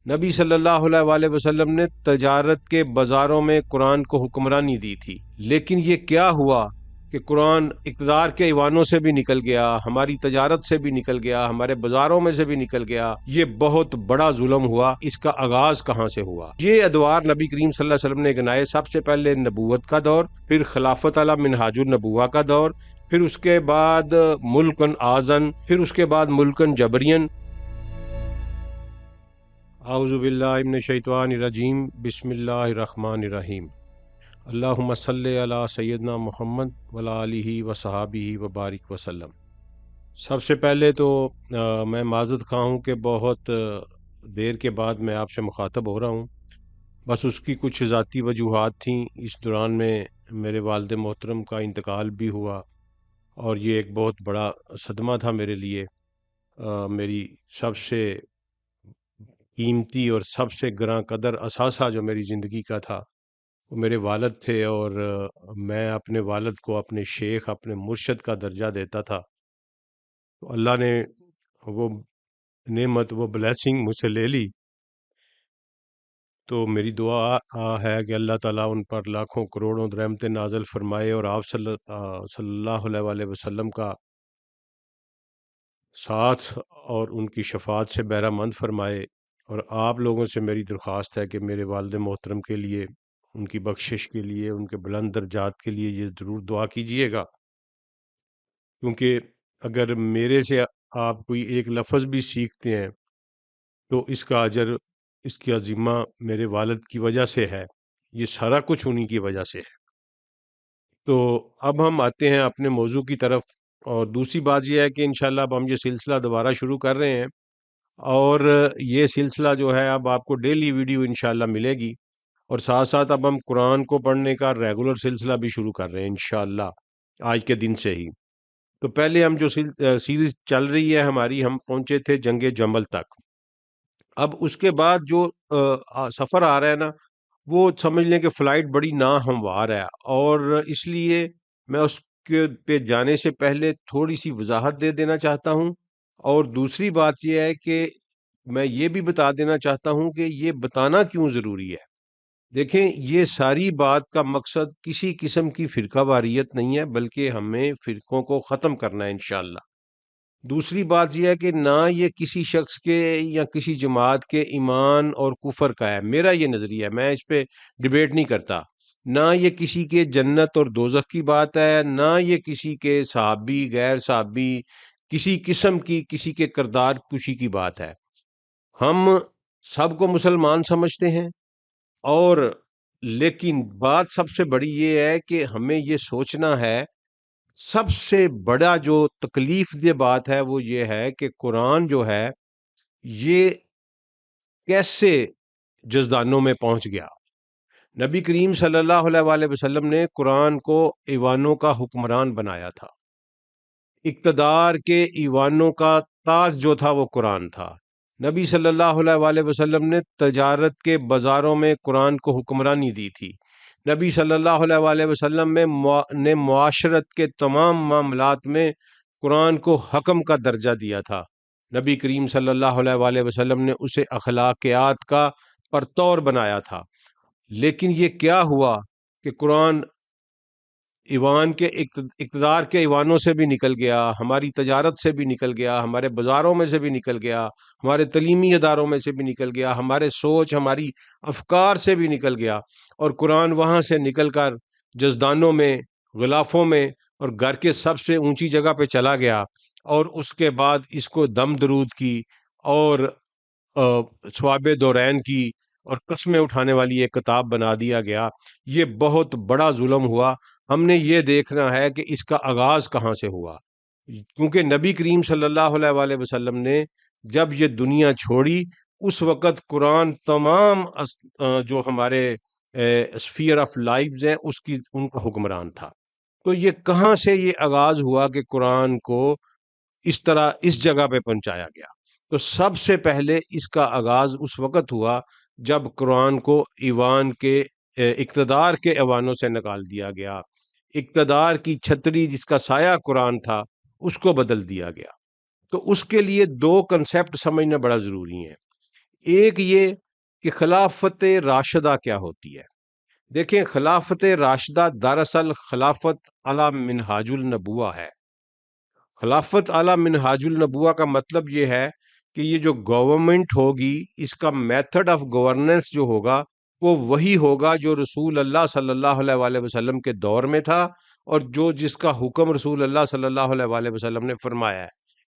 نبی صلی اللہ علیہ وآلہ وسلم نے تجارت کے بازاروں میں قرآن کو حکمرانی دی تھی، لیکن یہ کیا ہوا کہ قرآن اقتدار کے ایوانوں سے بھی نکل گیا، ہماری تجارت سے بھی نکل گیا، ہمارے بازاروں میں سے بھی نکل گیا۔ یہ بہت بڑا ظلم ہوا۔ اس کا آغاز کہاں سے ہوا؟ یہ ادوار نبی کریم صلی اللہ علیہ وسلم نے گنائے۔ سب سے پہلے نبوت کا دور، پھر خلافت علی منہاج النبوہ کا دور، پھر اس کے بعد ملکن آزن، پھر اس کے بعد ملکن جبرین۔ اعوذ باللہ من الشیطان الرجیم، بسم اللہ الرحمن الرحیم۔ اللہم صلی علی سیدنا محمد وعلی آلہ وصحابہ وبارک وسلم۔ سب سے پہلے تو میں معذرت خواہ ہوں کہ بہت دیر کے بعد میں آپ سے مخاطب ہو رہا ہوں۔ بس اس کی کچھ ذاتی وجوہات تھیں۔ اس دوران میں میرے والد محترم کا انتقال بھی ہوا، اور یہ ایک بہت بڑا صدمہ تھا میرے لیے۔ میری سب سے قیمتی اور سب سے گراں قدر اثاثہ جو میری زندگی کا تھا وہ میرے والد تھے، اور میں اپنے والد کو اپنے شیخ، اپنے مرشد کا درجہ دیتا تھا۔ تو اللہ نے وہ نعمت، وہ بلیسنگ مجھ سے لے لی۔ تو میری دعا ہے کہ اللہ تعالیٰ ان پر لاکھوں کروڑوں رحمتیں نازل فرمائے، اور آپ صلی اللہ علیہ وآلہ وسلم کا ساتھ اور ان کی شفاعت سے بہرہ مند فرمائے۔ اور آپ لوگوں سے میری درخواست ہے کہ میرے والد محترم کے لیے، ان کی بخشش کے لیے، ان کے بلند درجات کے لیے یہ ضرور دعا کیجئے گا، کیونکہ اگر میرے سے آپ کوئی ایک لفظ بھی سیکھتے ہیں تو اس کا اجر، اس کی عظیمہ میرے والد کی وجہ سے ہے۔ یہ سارا کچھ انہی کی وجہ سے ہے۔ تو اب ہم آتے ہیں اپنے موضوع کی طرف، اور دوسری بات یہ ہے کہ انشاءاللہ اب ہم یہ سلسلہ دوبارہ شروع کر رہے ہیں، اور یہ سلسلہ جو ہے اب آپ کو ڈیلی ویڈیو انشاءاللہ ملے گی، اور ساتھ ساتھ اب ہم قرآن کو پڑھنے کا ریگولر سلسلہ بھی شروع کر رہے ہیں انشاءاللہ آج کے دن سے ہی۔ تو پہلے ہم جو سیریز چل رہی ہے ہماری، ہم پہنچے تھے جنگ جمل تک۔ اب اس کے بعد جو سفر آ رہا ہے نا، وہ سمجھ لیں کہ فلائٹ بڑی ناہموار ہے، اور اس لیے میں اس کے پہ جانے سے پہلے تھوڑی سی وضاحت دے دینا چاہتا ہوں۔ اور دوسری بات یہ ہے کہ میں یہ بھی بتا دینا چاہتا ہوں کہ یہ بتانا کیوں ضروری ہے۔ دیکھیں، یہ ساری بات کا مقصد کسی قسم کی فرقہ واریت نہیں ہے، بلکہ ہمیں فرقوں کو ختم کرنا ہے انشاءاللہ۔ دوسری بات یہ ہے کہ نہ یہ کسی شخص کے یا کسی جماعت کے ایمان اور کفر کا ہے، میرا یہ نظریہ ہے، میں اس پہ ڈیبیٹ نہیں کرتا۔ نہ یہ کسی کے جنت اور دوزخ کی بات ہے، نہ یہ کسی کے صحابی غیر صحابی کسی قسم کی کسی کے کردار کشی کی بات ہے۔ ہم سب کو مسلمان سمجھتے ہیں، اور لیکن بات سب سے بڑی یہ ہے کہ ہمیں یہ سوچنا ہے، سب سے بڑا جو تکلیف دہ بات ہے وہ یہ ہے کہ قرآن جو ہے یہ کیسے جزدانوں میں پہنچ گیا۔ نبی کریم صلی اللہ علیہ وآلہ وسلم نے قرآن کو ایوانوں کا حکمران بنایا تھا۔ اقتدار کے ایوانوں کا تاج جو تھا وہ قرآن تھا۔ نبی صلی اللہ علیہ وآلہ وسلم نے تجارت کے بازاروں میں قرآن کو حکمرانی دی تھی۔ نبی صلی اللہ علیہ وآلہ وسلم نے معاشرت کے تمام معاملات میں قرآن کو حکم کا درجہ دیا تھا۔ نبی کریم صلی اللہ علیہ وآلہ وسلم نے اسے اخلاقیات کا پرتور بنایا تھا۔ لیکن یہ کیا ہوا کہ قرآن ایوان کے اقتدار کے ایوانوں سے بھی نکل گیا، ہماری تجارت سے بھی نکل گیا، ہمارے بازاروں میں سے بھی نکل گیا، ہمارے تعلیمی اداروں میں سے بھی نکل گیا، ہمارے سوچ، ہماری افکار سے بھی نکل گیا، اور قرآن وہاں سے نکل کر جزدانوں میں، غلافوں میں، اور گھر کے سب سے اونچی جگہ پہ چلا گیا، اور اس کے بعد اس کو دم درود کی اور ثواب دورین کی اور قسمیں اٹھانے والی ایک کتاب بنا دیا گیا۔ یہ بہت بڑا ظلم ہوا۔ ہم نے یہ دیکھنا ہے کہ اس کا آغاز کہاں سے ہوا، کیونکہ نبی کریم صلی اللہ علیہ وآلہ وسلم نے جب یہ دنیا چھوڑی اس وقت قرآن تمام جو ہمارے اسفیئر آف لائفز ہیں ان کا حکمران تھا۔ تو یہ کہاں سے یہ آغاز ہوا کہ قرآن کو اس طرح اس جگہ پہ پہنچایا گیا؟ تو سب سے پہلے اس کا آغاز اس وقت ہوا جب قرآن کو ایوان کے اقتدار کے ایوانوں سے نکال دیا گیا۔ اقتدار کی چھتری جس کا سایہ قرآن تھا اس کو بدل دیا گیا۔ تو اس کے لیے دو کنسیپٹ سمجھنا بڑا ضروری ہے۔ ایک یہ کہ خلافت راشدہ کیا ہوتی ہے۔ دیکھیں، خلافت راشدہ دراصل خلافت علی منہاج النبوہ ہے۔ خلافت علی منہاج النبوہ کا مطلب یہ ہے کہ یہ جو گورنمنٹ ہوگی، اس کا میتھڈ آف گورننس جو ہوگا وہ وہی ہوگا جو رسول اللہ صلی اللہ علیہ وآلہ وسلم کے دور میں تھا، اور جس کا حکم رسول اللہ صلی اللہ علیہ وآلہ وسلم نے فرمایا ہے۔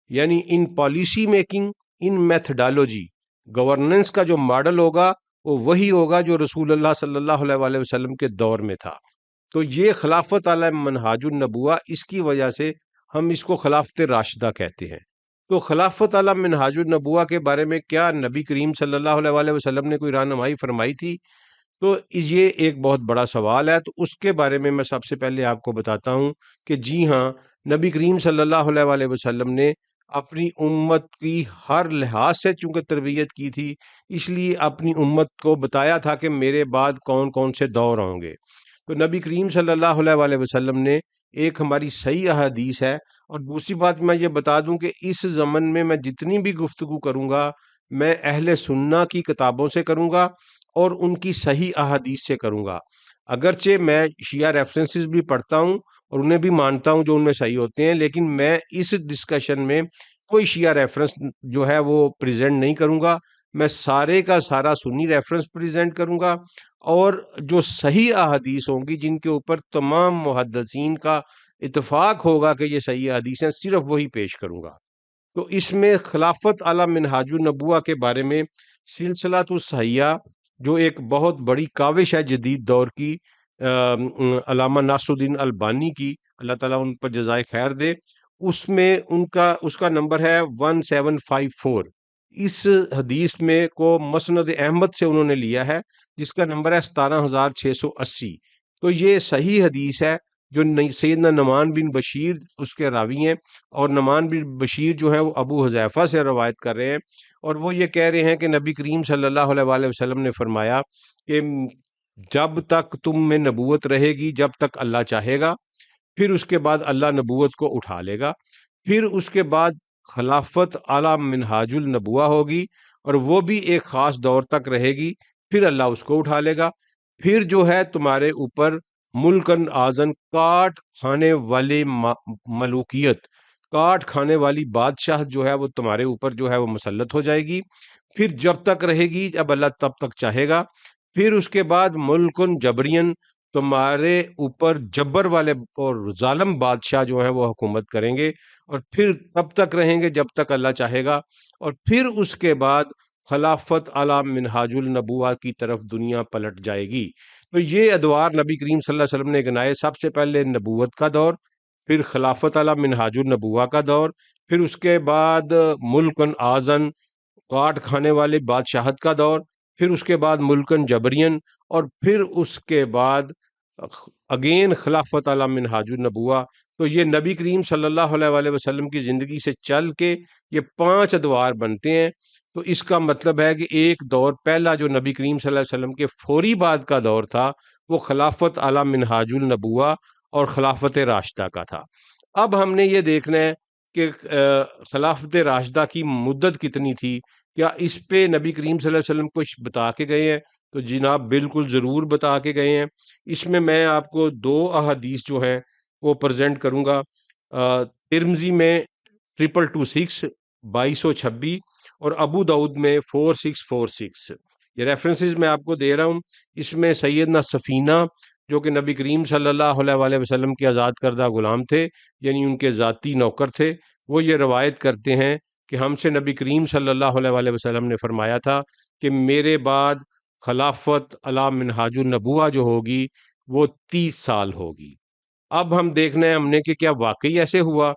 یعنی in policy making, in methodology, governance کا جو ماڈل ہوگا وہ وہی ہوگا جو رسول اللہ صلی اللہ علیہ وآلہ وسلم کے دور میں تھا۔ تو یہ خلافت علی منہاج النبوہ، اس کی وجہ سے ہم اس کو خلافت راشدہ کہتے ہیں۔ تو خلافت علی منہاج النبوہ کے بارے میں کیا نبی کریم صلی اللہ علیہ وآلہ وسلم نے کوئی رہنمائی فرمائی تھی؟ تو یہ ایک بہت بڑا سوال ہے۔ تو اس کے بارے میں سب سے پہلے آپ کو بتاتا ہوں کہ جی ہاں، نبی کریم صلی اللہ علیہ وآلہ وسلم نے اپنی امت کی ہر لحاظ سے چونکہ تربیت کی تھی، اس لیے اپنی امت کو بتایا تھا کہ میرے بعد کون کون سے دور ہوں گے۔ تو نبی کریم صلی اللہ علیہ وآلہ وسلم نے، ایک ہماری صحیح احادیث ہے، اور دوسری بات میں یہ بتا دوں کہ اس زمن میں جتنی بھی گفتگو کروں گا، میں اہل سنہ کی کتابوں سے کروں گا اور ان کی صحیح احادیث سے کروں گا۔ اگرچہ میں شیعہ ریفرنسز بھی پڑھتا ہوں اور انہیں بھی مانتا ہوں جو ان میں صحیح ہوتے ہیں، لیکن میں اس ڈسکشن میں کوئی شیعہ ریفرنس جو ہے وہ پریزنٹ نہیں کروں گا۔ میں سارے کا سارا سنی ریفرنس پریزنٹ کروں گا، اور جو صحیح احادیث ہوں گی جن کے اوپر تمام محدثین کا اتفاق ہوگا کہ یہ صحیح حدیث ہیں، صرف وہی پیش کروں گا۔ تو اس میں خلافت علی منہاج النبوہ کے بارے میں سلسلۃ الصحیحہ، جو ایک بہت بڑی کاوش ہے جدید دور کی، علامہ ناصر الدین البانی کی، اللہ تعالیٰ ان پر جزائے خیر دے، اس میں اس کا نمبر ہے 1754۔ اس حدیث میں کو مسند احمد سے انہوں نے لیا ہے، جس کا نمبر ہے 17680۔ تو یہ صحیح حدیث ہے، جو سیدنا نعمان بن بشیر اس کے راوی ہیں، اور نعمان بن بشیر جو ہے وہ ابو حذیفہ سے روایت کر رہے ہیں، اور وہ یہ کہہ رہے ہیں کہ نبی کریم صلی اللہ علیہ وآلہ وسلم نے فرمایا کہ جب تک تم میں نبوت رہے گی، جب تک اللہ چاہے گا، پھر اس کے بعد اللہ نبوت کو اٹھا لے گا، پھر اس کے بعد خلافت علی منہاج النبوہ ہوگی، اور وہ بھی ایک خاص دور تک رہے گی، پھر اللہ اس کو اٹھا لے گا۔ پھر جو ہے تمہارے اوپر ملکن آزن، کاٹ کھانے والی ملوکیت، کاٹ کھانے والی بادشاہ جو ہے وہ تمہارے اوپر جو ہے وہ مسلط ہو جائے گی، پھر جب تک رہے گی جب اللہ تب تک چاہے گا۔ پھر اس کے بعد ملکن جبرین، تمہارے اوپر جبر والے اور ظالم بادشاہ جو ہیں وہ حکومت کریں گے، اور پھر تب تک رہیں گے جب تک اللہ چاہے گا، اور پھر اس کے بعد خلافت علی منہاج النبوہ کی طرف دنیا پلٹ جائے گی۔ تو یہ ادوار نبی کریم صلی اللہ علیہ وسلم نے گنائے، سب سے پہلے نبوت کا دور، پھر خلافت علی منہاج النبوہ کا دور، پھر اس کے بعد ملکن آزن، کاٹ کھانے والے بادشاہت کا دور، پھر اس کے بعد ملکن جبرین، اور پھر اس کے بعد اگین خلافت علی منہاج النبوہ۔ تو یہ نبی کریم صلی اللہ علیہ وآلہ وسلم کی زندگی سے چل کے یہ 5 ادوار بنتے ہیں۔ تو اس کا مطلب ہے کہ ایک دور پہلا جو نبی کریم صلی اللہ علیہ وسلم کے فوری بعد کا دور تھا، وہ خلافت علی منہاج النبوہ اور خلافت راشدہ کا تھا۔ اب ہم نے یہ دیکھنا ہے کہ خلافت راشدہ کی مدت کتنی تھی، کیا اس پہ نبی کریم صلی اللہ علیہ وسلم کچھ بتا کے گئے ہیں؟ تو جناب بالکل ضرور بتا کے گئے ہیں۔ اس میں آپ کو 2 احادیث جو ہیں وہ پریزنٹ کروں گا۔ ترمذی میں 2226 2226 اور ابو داؤد میں 4646، یہ ریفرنسز میں آپ کو دے رہا ہوں۔ اس میں سیدنا سفینہ، جو کہ نبی کریم صلی اللہ علیہ وآلہ وسلم کے آزاد کردہ غلام تھے، یعنی ان کے ذاتی نوکر تھے، وہ یہ روایت کرتے ہیں کہ ہم سے نبی کریم صلی اللہ علیہ وآلہ وسلم نے فرمایا تھا کہ میرے بعد خلافت علی منہاج النبوہ جو ہوگی وہ 30 سال ہوگی۔ اب ہم دیکھنا ہے ہم نے کہ کیا واقعی ایسے ہوا؟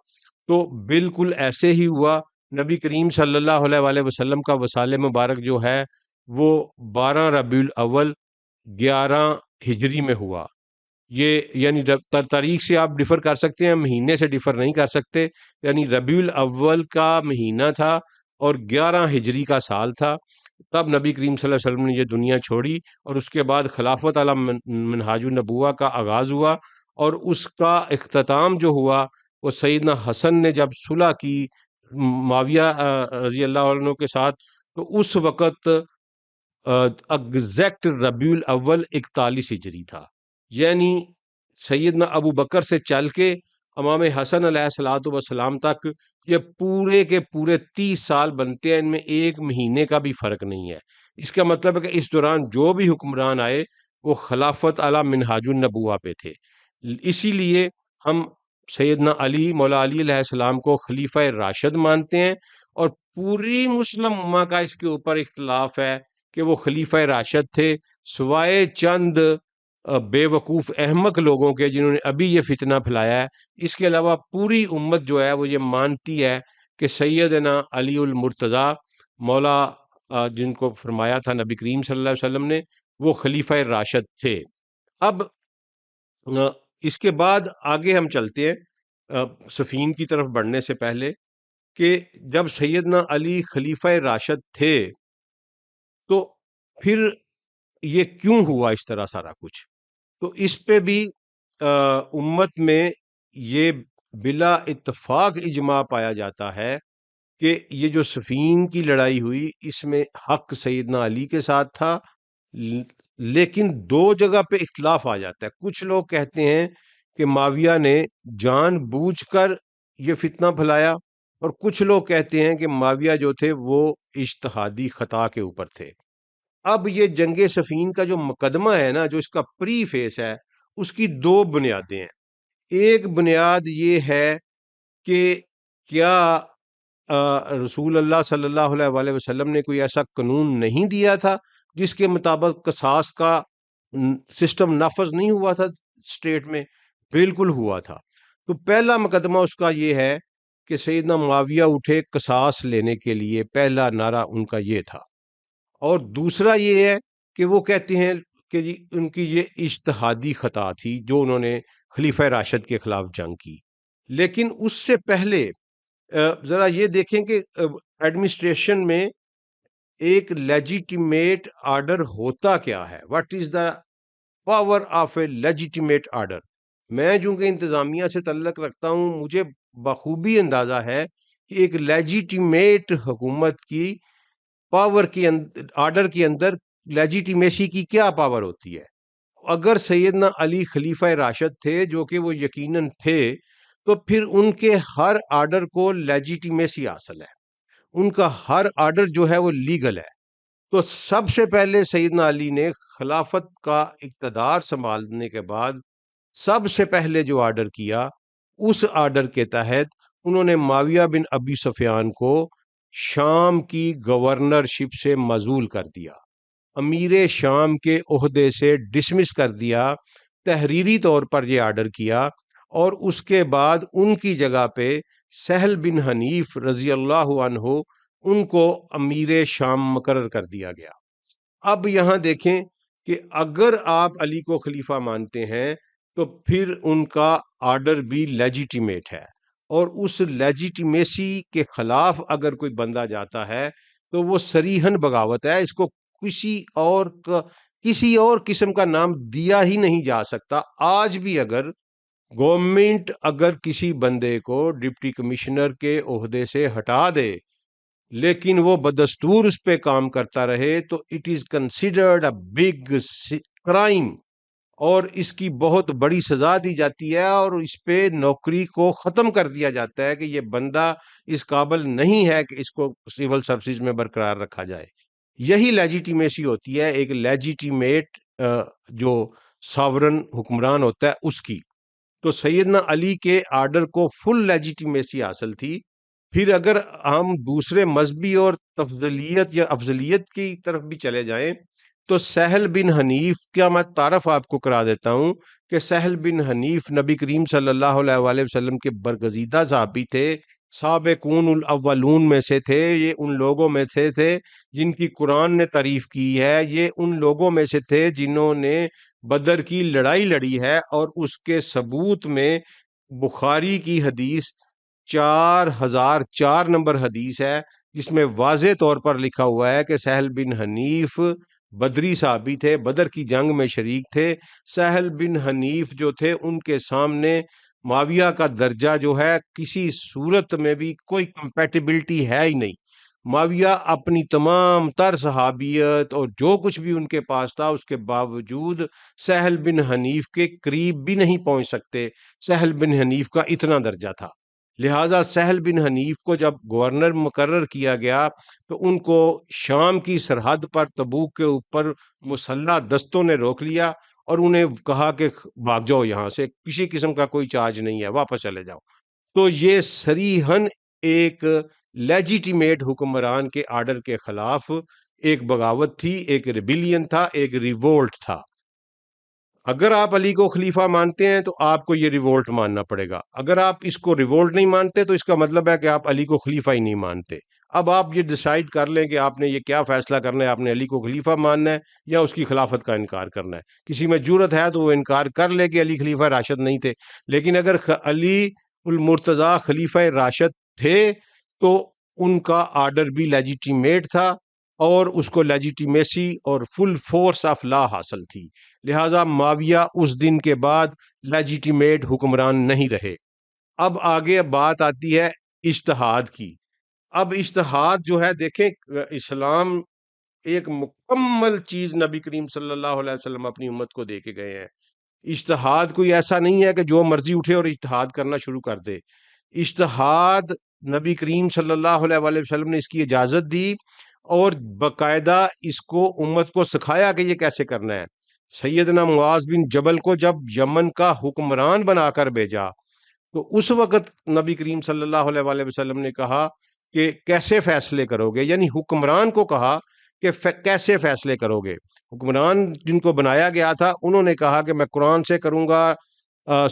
تو بالکل ایسے ہی ہوا۔ نبی کریم صلی اللہ علیہ وآلہ وسلم کا وصال مبارک جو ہے وہ 12 ربیع الاول 11 ہجری میں ہوا۔ یہ یعنی تاریخ سے آپ ڈیفر کر سکتے ہیں، مہینے سے ڈیفر نہیں کر سکتے، یعنی ربیع الاول کا مہینہ تھا اور 11 ہجری کا سال تھا، تب نبی کریم صلی اللہ علیہ وسلم نے یہ دنیا چھوڑی، اور اس کے بعد خلافت علی منہاج النبوہ کا آغاز ہوا، اور اس کا اختتام جو ہوا وہ سیدنا حسن نے جب صلح کی معاویہ رضی اللہ عنہ کے ساتھ، تو اس وقت ایگزیکٹ ربیع الاول 41 ہجری تھا، یعنی سیدنا ابو بکر سے چل کے امام حسن علیہ الصلوۃ والسلام تک یہ پورے کے پورے 30 سال بنتے ہیں، ان میں ایک مہینے کا بھی فرق نہیں ہے۔ اس کا مطلب ہے کہ اس دوران جو بھی حکمران آئے وہ خلافت علی منہاج النبوہ پہ تھے۔ اسی لیے ہم سیدنا علی مولا علی علیہ السلام کو خلیفہ راشد مانتے ہیں، اور پوری مسلم امہ کا اس کے اوپر اختلاف ہے کہ وہ خلیفہ راشد تھے، سوائے چند بے وقوف احمق لوگوں کے جنہوں نے ابھی یہ فتنہ پھیلایا ہے۔ اس کے علاوہ پوری امت جو ہے وہ یہ مانتی ہے کہ سیدنا علی المرتضیٰ مولا جن کو فرمایا تھا نبی کریم صلی اللہ علیہ وسلم نے، وہ خلیفہ راشد تھے۔ اب اس کے بعد آگے ہم چلتے ہیں صفین کی طرف بڑھنے سے پہلے، کہ جب سیدنا علی خلیفہ راشد تھے تو پھر یہ کیوں ہوا اس طرح سارا کچھ؟ تو اس پہ بھی امت میں یہ بلا اتفاق اجماع پایا جاتا ہے کہ یہ جو صفین کی لڑائی ہوئی اس میں حق سیدنا علی کے ساتھ تھا، لیکن دو جگہ پہ اختلاف آ جاتا ہے۔ کچھ لوگ کہتے ہیں کہ معاویہ نے جان بوجھ کر یہ فتنہ پھیلایا، اور کچھ لوگ کہتے ہیں کہ معاویہ جو تھے وہ اجتہادی خطا کے اوپر تھے۔ اب یہ جنگ صفین کا جو مقدمہ ہے نا، جو اس کا پری فیس ہے، اس کی دو بنیادیں ہیں۔ ایک بنیاد یہ ہے کہ کیا رسول اللہ صلی اللہ علیہ وآلہ وسلم نے کوئی ایسا قانون نہیں دیا تھا جس کے مطابق قصاص کا سسٹم نافذ نہیں ہوا تھا اسٹیٹ میں؟ بالکل ہوا تھا۔ تو پہلا مقدمہ اس کا یہ ہے کہ سیدنا معاویہ اٹھے قصاص لینے کے لیے، پہلا نعرہ ان کا یہ تھا۔ اور دوسرا یہ ہے کہ وہ کہتے ہیں کہ جی ان کی یہ اجتہادی خطا تھی جو انہوں نے خلیفہ راشد کے خلاف جنگ کی۔ لیکن اس سے پہلے ذرا یہ دیکھیں کہ ایڈمنسٹریشن میں ایک لیجیٹیمیٹ آرڈر ہوتا کیا ہے، what is the power of a legitimate order. میں چونکہ انتظامیہ سے تعلق رکھتا ہوں، مجھے بخوبی اندازہ ہے کہ ایک لیجیٹیمیٹ حکومت کی پاور کی آرڈر کے اندر لیجیٹیمیسی کی کیا پاور ہوتی ہے۔ اگر سیدنا علی خلیفہ راشد تھے، جو کہ وہ یقیناً تھے، تو پھر ان کے ہر آرڈر کو لیجیٹیمیسی حاصل ہے، ان کا ہر آرڈر جو ہے وہ لیگل ہے۔ تو سب سے پہلے سیدنا علی نے خلافت کا اقتدار سنبھالنے کے بعد سب سے پہلے جو آرڈر کیا، اس آرڈر کے تحت انہوں نے معاویہ بن ابی سفیان کو شام کی گورنرشپ سے معزول کر دیا، امیر شام کے عہدے سے ڈسمس کر دیا، تحریری طور پر یہ آرڈر کیا، اور اس کے بعد ان کی جگہ پہ سہل بن حنیف رضی اللہ عنہ ان کو امیر شام مقرر کر دیا گیا۔ اب یہاں دیکھیں کہ اگر آپ علی کو خلیفہ مانتے ہیں تو پھر ان کا آرڈر بھی لیجیٹیمیٹ ہے، اور اس لیجیٹیمیسی کے خلاف اگر کوئی بندہ جاتا ہے تو وہ صریحاً بغاوت ہے۔ اس کو کسی اور قسم کا نام دیا ہی نہیں جا سکتا۔ آج بھی اگر گورنمنٹ کسی بندے کو ڈپٹی کمشنر کے عہدے سے ہٹا دے لیکن وہ بدستور اس پہ کام کرتا رہے تو it is considered a big crime, اور اس کی بہت بڑی سزا دی جاتی ہے، اور اس پہ نوکری کو ختم کر دیا جاتا ہے کہ یہ بندہ اس قابل نہیں ہے کہ اس کو سول سروسز میں برقرار رکھا جائے۔ یہی لیجیٹیمیسی ہوتی ہے ایک لیجیٹیمیٹ جو ساورن حکمران ہوتا ہے اس کی۔ تو سیدنا علی کے آرڈر کو فل لیجیٹیمیسی حاصل تھی۔ پھر اگر ہم دوسرے مذہبی اور تفضیلیت یا افضلیت کی طرف بھی چلے جائیں تو سہل بن حنیف کا میں تعارف آپ کو کرا دیتا ہوں کہ سہل بن حنیف نبی کریم صلی اللہ علیہ وآلہ وسلم کے برگزیدہ صحابی تھے، سابقون الاولون میں سے تھے۔ یہ ان لوگوں میں سے تھے جن کی قرآن نے تعریف کی ہے، یہ ان لوگوں میں سے تھے جنہوں نے بدر کی لڑائی لڑی ہے، اور اس کے ثبوت میں بخاری کی حدیث 4004 نمبر حدیث ہے جس میں واضح طور پر لکھا ہوا ہے کہ سہل بن حنیف بدری صحابی تھے، بدر کی جنگ میں شریک تھے۔ سہل بن حنیف جو تھے ان کے سامنے معاویہ کا درجہ جو ہے کسی صورت میں بھی کوئی کمپیٹیبلٹی ہے ہی نہیں۔ معاویہ اپنی تمام تر صحابیت اور جو کچھ بھی ان کے پاس تھا اس کے باوجود سہل بن حنیف کے قریب بھی نہیں پہنچ سکتے. سہل بن حنیف کا اتنا درجہ تھا. لہٰذا سہل بن حنیف کو جب گورنر مقرر کیا گیا تو ان کو شام کی سرحد پر تبوک کے اوپر مسلح دستوں نے روک لیا اور انہیں کہا کہ بھاگ جاؤ یہاں سے، کسی قسم کا کوئی چارج نہیں ہے، واپس چلے جاؤ. تو یہ صریحاً ایک لیجیٹیمیٹ حکمران کے آرڈر کے خلاف ایک بغاوت تھی، ایک ریبیلین تھا، ایک ریوولٹ تھا. اگر آپ علی کو خلیفہ مانتے ہیں تو آپ کو یہ ریوولٹ ماننا پڑے گا. اگر آپ اس کو ریوولٹ نہیں مانتے تو اس کا مطلب ہے کہ آپ علی کو خلیفہ ہی نہیں مانتے. اب آپ یہ ڈیسائیڈ کر لیں کہ آپ نے یہ کیا فیصلہ کرنا ہے، آپ نے علی کو خلیفہ ماننا ہے یا اس کی خلافت کا انکار کرنا ہے. کسی میں جرت ہے تو وہ انکار کر لے کہ علی خلیفہ راشد نہیں تھے، لیکن اگر علی المرتضیٰ خلیفہ راشد تھے تو ان کا آرڈر بھی لیجیٹیمیٹ تھا اور اس کو لیجیٹیمیسی اور فل فورس آف لا حاصل تھی. لہٰذا معاویہ اس دن کے بعد لیجیٹیمیٹ حکمران نہیں رہے. اب آگے بات آتی ہے اجتہاد کی. اب اجتہاد جو ہے، دیکھیں اسلام ایک مکمل چیز نبی کریم صلی اللہ علیہ وسلم اپنی امت کو دے کے گئے ہیں. اجتہاد کوئی ایسا نہیں ہے کہ جو مرضی اٹھے اور اجتہاد کرنا شروع کر دے. اجتہاد نبی کریم صلی اللہ علیہ وآلہ وسلم نے اس کی اجازت دی اور باقاعدہ اس کو امت کو سکھایا کہ یہ کیسے کرنا ہے. سیدنا معاذ بن جبل کو جب یمن کا حکمران بنا کر بھیجا تو اس وقت نبی کریم صلی اللہ علیہ وآلہ وسلم نے کہا کہ کیسے فیصلے کرو گے، یعنی حکمران کو کہا کہ کیسے فیصلے کرو گے. حکمران جن کو بنایا گیا تھا انہوں نے کہا کہ میں قرآن سے کروں گا،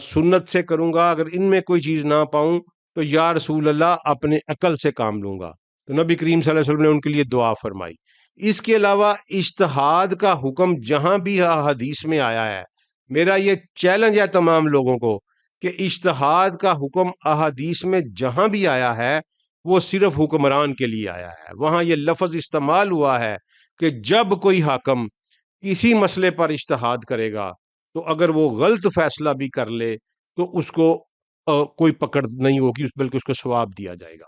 سنت سے کروں گا، اگر ان میں کوئی چیز نہ پاؤں تو یا رسول اللہ اپنے عقل سے کام لوں گا. تو نبی کریم صلی اللہ علیہ وسلم نے ان کے لیے دعا فرمائی. اس کے علاوہ اجتہاد کا حکم جہاں بھی حدیث میں آیا ہے، میرا یہ چیلنج ہے تمام لوگوں کو کہ اجتہاد کا حکم احادیث میں جہاں بھی آیا ہے وہ صرف حکمران کے لیے آیا ہے. وہاں یہ لفظ استعمال ہوا ہے کہ جب کوئی حاکم کسی مسئلے پر اجتہاد کرے گا تو اگر وہ غلط فیصلہ بھی کر لے تو اس کو کوئی پکڑ نہیں ہوگی، بلکہ اس کو ثواب دیا جائے گا.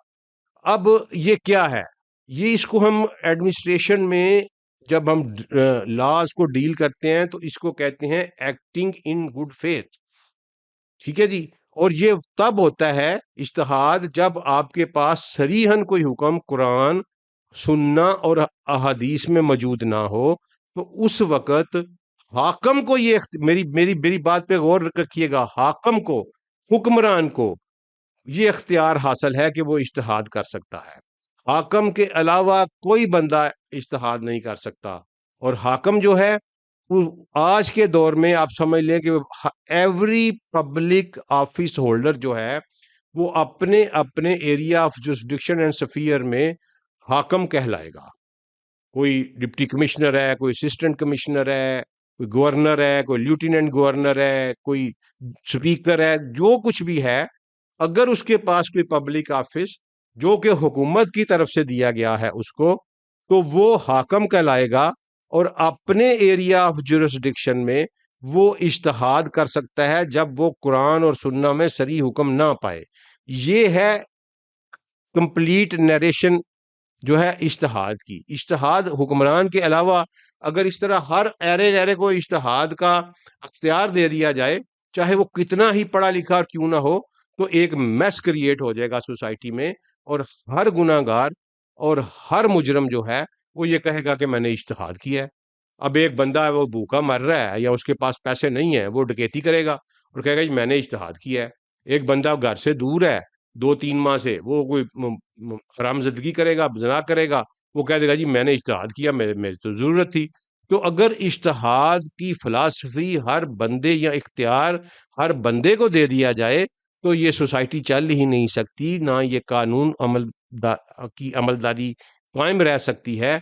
اب یہ کیا ہے؟ یہ اس کو ہم ایڈمنسٹریشن میں جب ہم لاز کو ڈیل کرتے ہیں تو اس کو کہتے ہیں ایکٹنگ ان گڈ فیتھ. ٹھیک ہے جی. اور یہ تب ہوتا ہے اجتہاد جب آپ کے پاس صریحاً کوئی حکم قرآن سننا اور احادیث میں موجود نہ ہو تو اس وقت حاکم کو یہ میری بات پہ غور رکھیے گا، حاکم کو، حکمران کو یہ اختیار حاصل ہے کہ وہ اجتہاد کر سکتا ہے. حاکم کے علاوہ کوئی بندہ اجتہاد نہیں کر سکتا. اور حاکم جو ہے آج کے دور میں آپ سمجھ لیں کہ ایوری پبلک آفس ہولڈر جو ہے وہ اپنے اپنے ایریا آف جورسڈکشن اینڈ سفیر میں حاکم کہلائے گا. کوئی ڈپٹی کمشنر ہے، کوئی اسسٹنٹ کمشنر ہے، کوئی گورنر ہے، کوئی لیوٹیننٹ گورنر ہے، کوئی اسپیکر ہے، جو کچھ بھی ہے، اگر اس کے پاس کوئی پبلک آفس جو کہ حکومت کی طرف سے دیا گیا ہے اس کو، تو وہ حاکم کہلائے گا اور اپنے ایریا آف جورسڈکشن میں وہ اجتہاد کر سکتا ہے جب وہ قرآن اور سنہ میں صریح حکم نہ پائے. یہ ہے کمپلیٹ نیریشن جو ہے اجتہاد کی. اجتہاد حکمران کے علاوہ اگر اس طرح ہر ایرے کو اجتہاد کا اختیار دے دیا جائے، چاہے وہ کتنا ہی پڑھا لکھا کیوں نہ ہو، تو ایک میس کریٹ ہو جائے گا سوسائٹی میں اور ہر گناہ گار اور ہر مجرم جو ہے وہ یہ کہے گا کہ میں نے اجتہاد کیا ہے. اب ایک بندہ ہے وہ بھوکا مر رہا ہے یا اس کے پاس پیسے نہیں ہیں، وہ ڈکیتی کرے گا اور کہے گا جی میں نے اجتہاد کیا ہے. ایک بندہ گھر سے دور ہے 2-3 ماہ سے، وہ کوئی حرام زدگی کرے گا، زنا کرے گا، وہ کہہ دے گا جی میں نے اجتہاد کیا، میری تو ضرورت تھی. تو اگر اجتہاد کی فلسفی ہر بندے یا اختیار ہر بندے کو دے دیا جائے تو یہ سوسائٹی چل ہی نہیں سکتی، نہ یہ قانون کی عملداری قائم رہ سکتی ہے.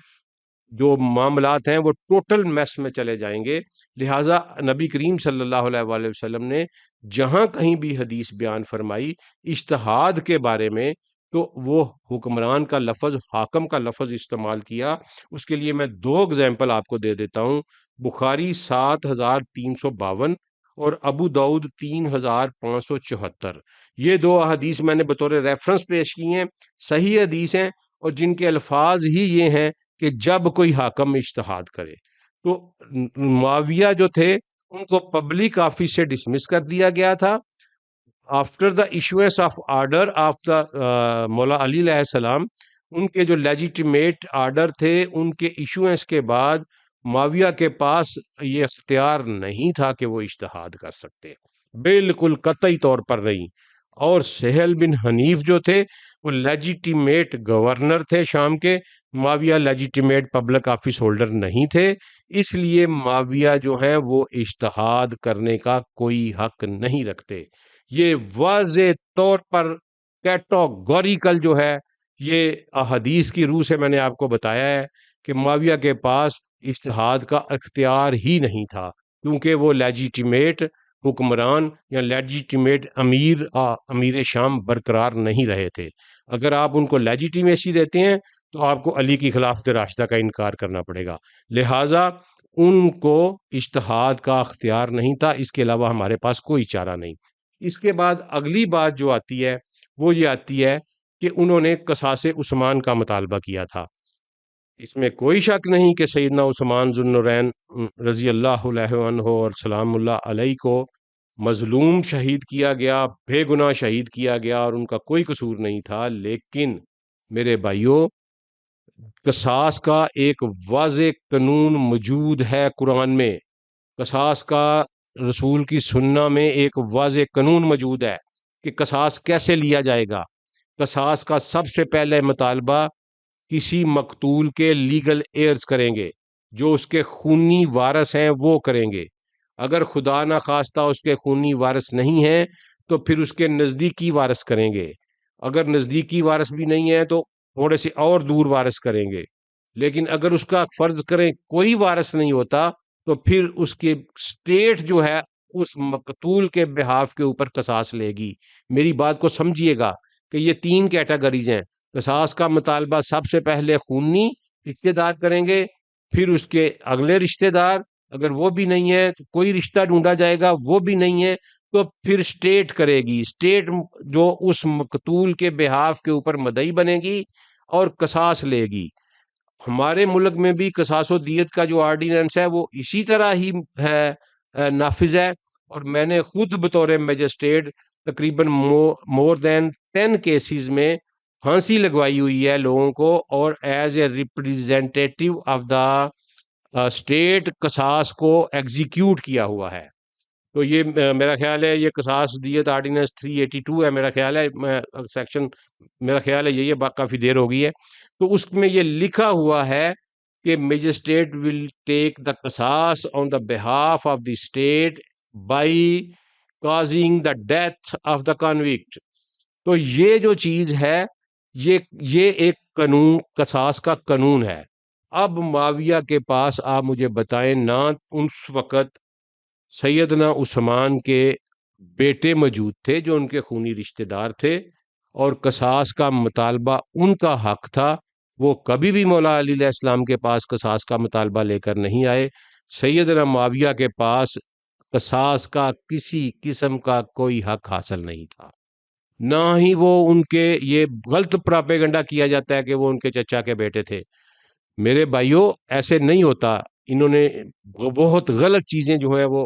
جو معاملات ہیں وہ ٹوٹل میس میں چلے جائیں گے. لہٰذا نبی کریم صلی اللہ علیہ وآلہ وسلم نے جہاں کہیں بھی حدیث بیان فرمائی اجتہاد کے بارے میں تو وہ حکمران کا لفظ، حاکم کا لفظ استعمال کیا. اس کے لیے میں 2 اگزامپل آپ کو دے دیتا ہوں. بخاری 7352 اور ابو داؤد 3574. یہ 2 احادیث میں نے بطور ریفرنس پیش کی ہیں، صحیح حدیث ہیں اور جن کے الفاظ ہی یہ ہیں کہ جب کوئی حاکم اجتہاد کرے. تو معاویہ جو تھے ان کو پبلک آفس سے ڈسمس کر دیا گیا تھا. After the issuance of order of the مولا علی علیہ السلام، ان کے جو لیجیٹیمیٹ آرڈر تھے ان کے ایشوئنس کے بعد معاویہ کے پاس یہ اختیار نہیں تھا کہ وہ اجتہاد کر سکتے، بالکل قطعی طور پر نہیں. اور سہیل بن حنیف جو تھے وہ لیجیٹیمیٹ گورنر تھے شام کے، معاویہ لیجیٹیمیٹ پبلک آفس ہولڈر نہیں تھے، اس لیے معاویہ جو ہیں وہ اجتہاد کرنے کا کوئی حق نہیں رکھتے. یہ واضح طور پر کیٹاگوریکل جو ہے یہ احادیث کی روح سے میں نے آپ کو بتایا ہے کہ معاویہ کے پاس اجتہاد کا اختیار ہی نہیں تھا، کیونکہ وہ لیجیٹیمیٹ حکمران یا لیجیٹیمیٹ امیر شام برقرار نہیں رہے تھے. اگر آپ ان کو لیجیٹیمیسی دیتے ہیں تو آپ کو علی کی خلافت راشدہ کا انکار کرنا پڑے گا. لہٰذا ان کو اجتہاد کا اختیار نہیں تھا، اس کے علاوہ ہمارے پاس کوئی چارہ نہیں. اس کے بعد اگلی بات جو آتی ہے وہ یہ آتی ہے کہ انہوں نے قصاص عثمان کا مطالبہ کیا تھا. اس میں کوئی شک نہیں کہ سیدنا عثمان ذو النورین رضی اللہ عنہ اور سلام اللہ علیہ کو مظلوم شہید کیا گیا، بے گناہ شہید کیا گیا اور ان کا کوئی قصور نہیں تھا. لیکن میرے بھائیوں، قصاص کا ایک واضح قانون موجود ہے قرآن میں، قصاص کا رسول کی سنہ میں ایک واضح قانون موجود ہے کہ قصاص کیسے لیا جائے گا. قصاص کا سب سے پہلے مطالبہ کسی مقتول کے لیگل ایئرز کریں گے، جو اس کے خونی وارث ہیں وہ کریں گے. اگر خدا نہ خواستہ اس کے خونی وارث نہیں ہیں تو پھر اس کے نزدیکی وارث کریں گے. اگر نزدیکی وارث بھی نہیں ہے تو تھوڑے سے اور دور وارث کریں گے. لیکن اگر اس کا فرض کریں کوئی وارث نہیں ہوتا تو پھر اس کے اسٹیٹ جو ہے اس مقتول کے بہاف کے اوپر قصاص لے گی. میری بات کو سمجھیے گا کہ یہ 3 کیٹیگریز ہیں. قصاص کا مطالبہ سب سے پہلے خونی رشتے دار کریں گے، پھر اس کے اگلے رشتے دار، اگر وہ بھی نہیں ہے تو کوئی رشتہ ڈھونڈا جائے گا، وہ بھی نہیں ہے تو پھر اسٹیٹ کرے گی. اسٹیٹ جو اس مقتول کے بہاف کے اوپر مدعی بنے گی اور قصاص لے گی. ہمارے ملک میں بھی قصاص و دیت کا جو آرڈیننس ہے وہ اسی طرح ہی ہے، نافذ ہے. اور میں نے خود بطور میجسٹریٹ تقریباً مور دین 10 کیسز میں پھانسی لگوائی ہوئی ہے لوگوں کو، اور as a representative of the state قصاص کو ایگزیکیوٹ کیا ہوا ہے. تو یہ میرا خیال ہے یہ قصاص دیت آرڈیننس 382 ہے میرا خیال ہے، سیکشن میرا خیال ہے یہ کافی دیر ہو گئی ہے. تو اس میں یہ لکھا ہوا ہے کہ میجسٹریٹ ول ٹیک دا قصاص on the behalf of the state by causing the death of the convict. تو یہ جو چیز ہے یہ ایک قانون، قصاص کا قانون ہے. اب معاویہ کے پاس آپ مجھے بتائیں، نہ اس وقت سیدنا عثمان کے بیٹے موجود تھے جو ان کے خونی رشتہ دار تھے، اور قصاص کا مطالبہ ان کا حق تھا. وہ کبھی بھی مولا علی علیہ السلام کے پاس قصاص کا مطالبہ لے کر نہیں آئے. سیدنا معاویہ کے پاس قصاص کا کسی قسم کا کوئی حق حاصل نہیں تھا، نہ ہی وہ ان کے، یہ غلط پراپیگنڈا کیا جاتا ہے کہ وہ ان کے چچا کے بیٹے تھے. میرے بھائیوں ایسے نہیں ہوتا. انہوں نے بہت غلط چیزیں جو ہیں وہ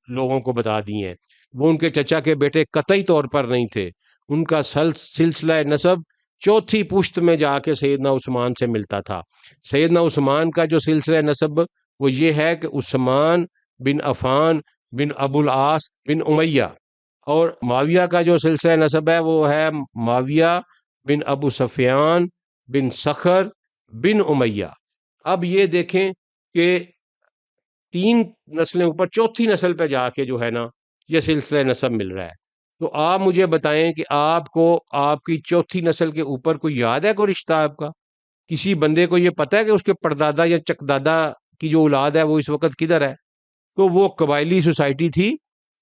لوگوں کو بتا دی ہیں. وہ ان کے چچا کے بیٹے قطعی طور پر نہیں تھے. ان کا سلسلہ نسب 4تھی پشت میں جا کے سیدنا عثمان سے ملتا تھا. سیدنا عثمان کا جو سلسلہ نسب وہ یہ ہے کہ عثمان بن عفان بن ابو العاص بن امیہ، اور معاویہ کا جو سلسلہ نسب ہے وہ ہے معاویہ بن ابو سفیان بن صخر بن امیہ. اب یہ دیکھیں کہ 3 نسلیں اوپر 4تھی نسل پہ جا کے جو ہے نا یہ سلسلہ نسب مل رہا ہے. تو آپ مجھے بتائیں کہ آپ کو آپ کی 4تھی نسل کے اوپر کوئی یاد ہے کوئی رشتہ آپ کا؟ کسی بندے کو یہ پتہ ہے کہ اس کے پردادا یا چکدادا کی جو اولاد ہے وہ اس وقت کدھر ہے؟ تو وہ قبائلی سوسائٹی تھی،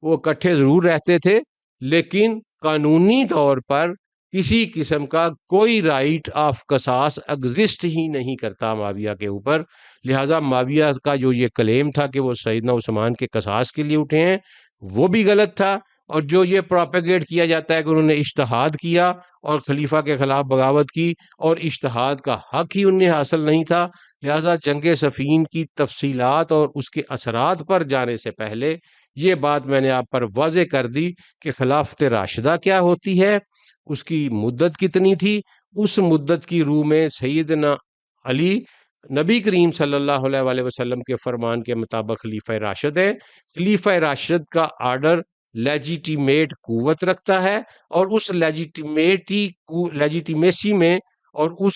وہ اکٹھے ضرور رہتے تھے لیکن قانونی طور پر کسی قسم کا کوئی رائٹ آف قصاص ایگزسٹ ہی نہیں کرتا معاویہ کے اوپر. لہٰذا معاویہ کا جو یہ کلیم تھا کہ وہ سیدنا عثمان کے قصاص کے لیے اٹھے ہیں وہ بھی غلط تھا، اور جو یہ پروپیگیٹ کیا جاتا ہے کہ انہوں نے اجتہاد کیا اور خلیفہ کے خلاف بغاوت کی، اور اجتہاد کا حق ہی انہیں حاصل نہیں تھا، لہذا جنگ صفین کی تفصیلات اور اس کے اثرات پر جانے سے پہلے یہ بات میں نے آپ پر واضح کر دی کہ خلافت راشدہ کیا ہوتی ہے، اس کی مدت کتنی تھی، اس مدت کی روح میں سیدنا علی نبی کریم صلی اللہ علیہ وآلہ وسلم کے فرمان کے مطابق خلیفہ راشد ہے۔ خلیفہ راشد کا آرڈر لیجیٹیمیٹ قوت رکھتا ہے، اور اس لیجیٹیمیسی میں اور اس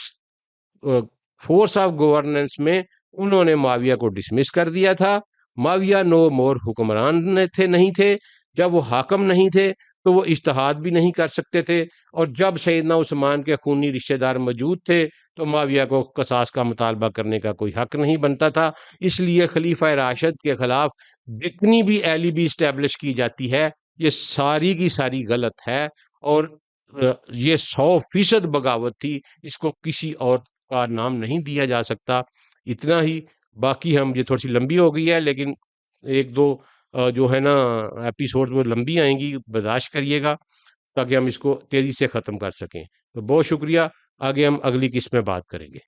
فورس آف گورننس میں انہوں نے معاویہ کو ڈسمس کر دیا تھا۔ معاویہ نو مور حکمران نہیں تھے، جب وہ حاکم نہیں تھے تو وہ اجتہاد بھی نہیں کر سکتے تھے، اور جب سیدنا عثمان کے خونی رشتہ دار موجود تھے تو معاویہ کو قصاص کا مطالبہ کرنے کا کوئی حق نہیں بنتا تھا۔ اس لیے خلیفہ راشد کے خلاف جتنی بھی ایلیبی اسٹیبلش کی جاتی ہے یہ ساری کی ساری غلط ہے، اور یہ 100% بغاوت تھی، اس کو کسی اور کا نام نہیں دیا جا سکتا۔ اتنا ہی، باقی ہم یہ تھوڑی سی لمبی ہو گئی ہے، لیکن ایک دو جو ہے نا ایپیسوڈ وہ لمبی آئیں گی، برداشت کریے گا تاکہ ہم اس کو تیزی سے ختم کر سکیں۔ تو بہت شکریہ، آگے ہم اگلی قسط میں بات کریں گے۔